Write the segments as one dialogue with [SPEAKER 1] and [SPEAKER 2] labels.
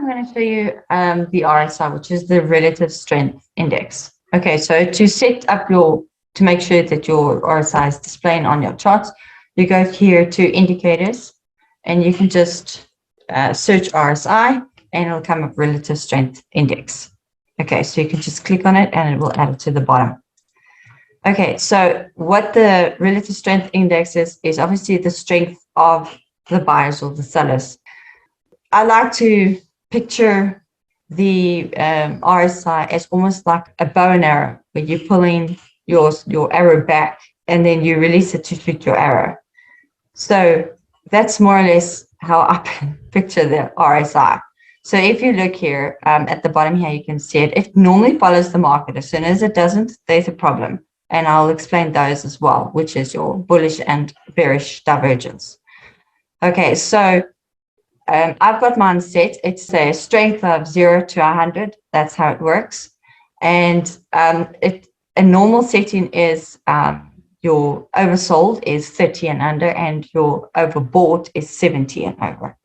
[SPEAKER 1] I'm going to show you the RSI, which is the relative strength index. Okay, so to set up to make sure that your RSI is displaying on your charts, you go here to indicators, and you can just search RSI, and it'll come up relative strength index. Okay, so you can just click on it, and it will add it to the bottom. Okay, so what the relative strength index is obviously the strength of the buyers or the sellers. I like to picture the RSI as almost like a bow and arrow, where you're pulling your arrow back and then you release it to shoot your arrow. So that's more or less how I picture the RSI. So if you look here at the bottom here, you can see it. It normally follows the market. As soon as it doesn't, there's a problem. And I'll explain those as well, which is your bullish and bearish divergence. Okay, so I've got mine set. It's a strength of 0 to 100. That's how it works. And a normal setting is your oversold is 30 and under, and your overbought is 70 and over.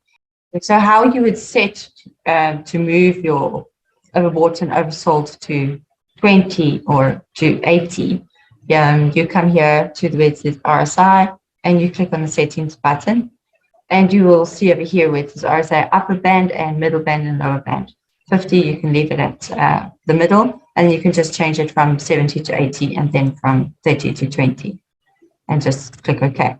[SPEAKER 1] So how you would set to move your overbought and oversold to 20 or to 80, you come here to where it says RSI, and you click on the settings button. And you will see over here where it says RSI upper band and middle band and lower band. 50, you can leave it at the middle, and you can just change it from 70 to 80 and then from 30 to 20 and just click OK.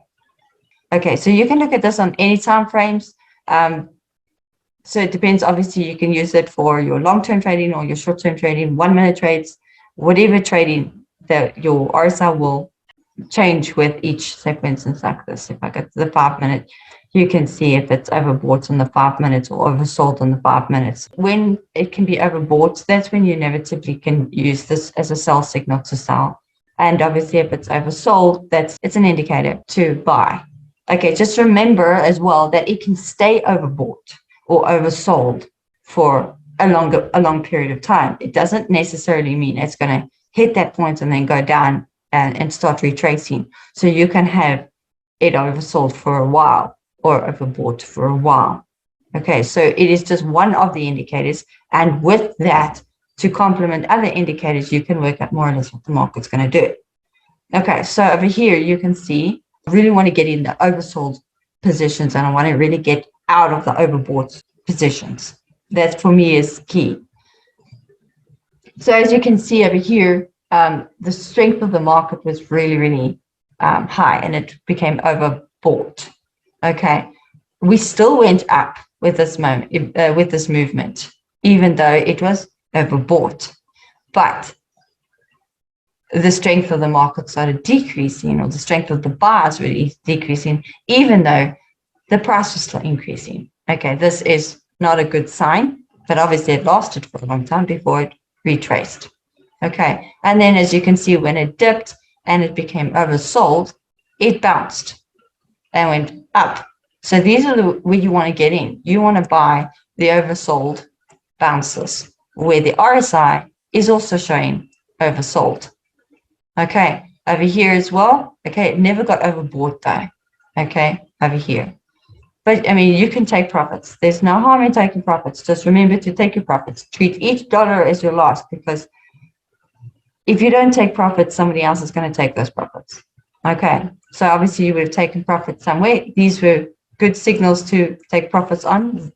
[SPEAKER 1] Okay, so you can look at this on any time frames. So it depends. Obviously, you can use it for your long-term trading or your short-term trading, 1 minute trades, whatever trading that your RSI will change with each. Say, for instance, like this. If I go to the 5 minute, you can see if it's overbought on the 5 minutes or oversold on the 5 minutes. When it can be overbought, that's when you inevitably can use this as a sell signal to sell. And obviously, if it's oversold, it's an indicator to buy. Okay, just remember as well that it can stay overbought or oversold for a long period of time. It doesn't necessarily mean it's going to hit that point and then go down and start retracing. So you can have it oversold for a while or overbought for a while. Okay, so it is just one of the indicators. And with that, to complement other indicators, you can work out more or less what the market's going to do. Okay, so over here, you can see, I really want to get in the oversold positions, and I want to really get out of the overbought positions. That for me is key. So as you can see over here, the strength of the market was really, really high, and it became overbought. Okay, we still went up with this movement, even though it was overbought. But the strength of the market started decreasing, or the strength of the buyers really decreasing, even though the price was still increasing. Okay, this is not a good sign, but obviously it lasted for a long time before it retraced. Okay, and then as you can see, when it dipped and it became oversold, it bounced and went up. So these are where you want to get in. You want to buy the oversold bounces, where the RSI is also showing oversold. Okay, over here as well. Okay, it never got overbought though. Okay, over here. But I mean, you can take profits. There's no harm in taking profits. Just remember to take your profits. Treat each dollar as your loss, because if you don't take profits, somebody else is going to take those profits. Okay, so obviously you would have taken profits somewhere. These were good signals to take profits on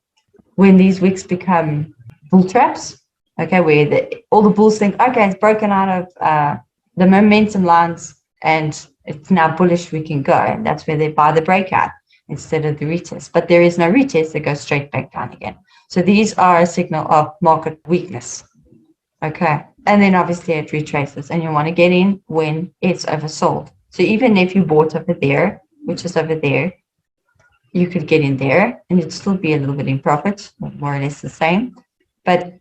[SPEAKER 1] when these wicks become bull traps. Okay, where all the bulls think, okay, it's broken out of the momentum lines and it's now bullish, we can go. And that's where they buy the breakout instead of the retest. But there is no retest, they go straight back down again. So these are a signal of market weakness. Okay, and then obviously it retraces, and you want to get in when it's oversold. So even if you bought over there, which is over there, you could get in there and it'd still be a little bit in profit, more or less the same. But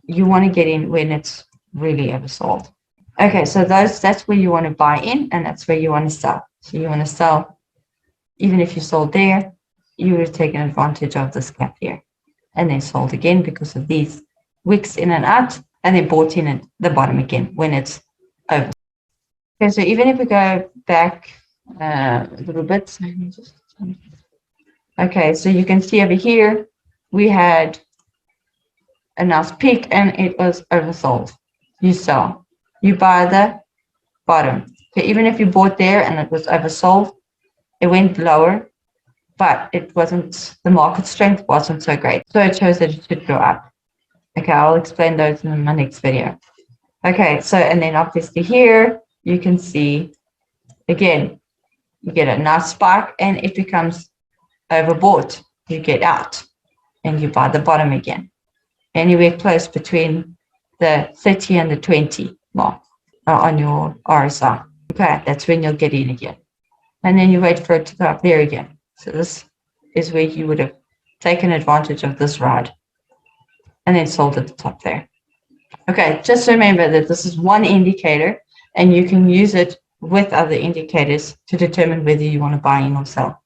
[SPEAKER 1] you want to get in when it's really oversold. Okay, so that's where you want to buy in, and that's where you want to sell. So you want to sell, even if you sold there, you would have taken advantage of this gap here, and then sold again because of these wicks in and out, and then bought in at the bottom again when it's over. Okay, so even if we go back a little bit, okay, so you can see over here we had a nice peak and it was oversold. You sell. You buy the bottom. So even if you bought there and it was oversold, it went lower, but it wasn't, the market strength wasn't so great. So it shows that it should go up. Okay, I'll explain those in my next video. Okay, so, and then obviously here, you can see, again, you get a nice spike and it becomes overbought. You get out and you buy the bottom again. Anywhere close between the 30 and the 20 mark on your RSI. Okay, that's when you'll get in again. And then you wait for it to go up there again. So this is where you would have taken advantage of this ride and then sold at the top there. Okay, just remember that this is one indicator and you can use it with other indicators to determine whether you want to buy in or sell.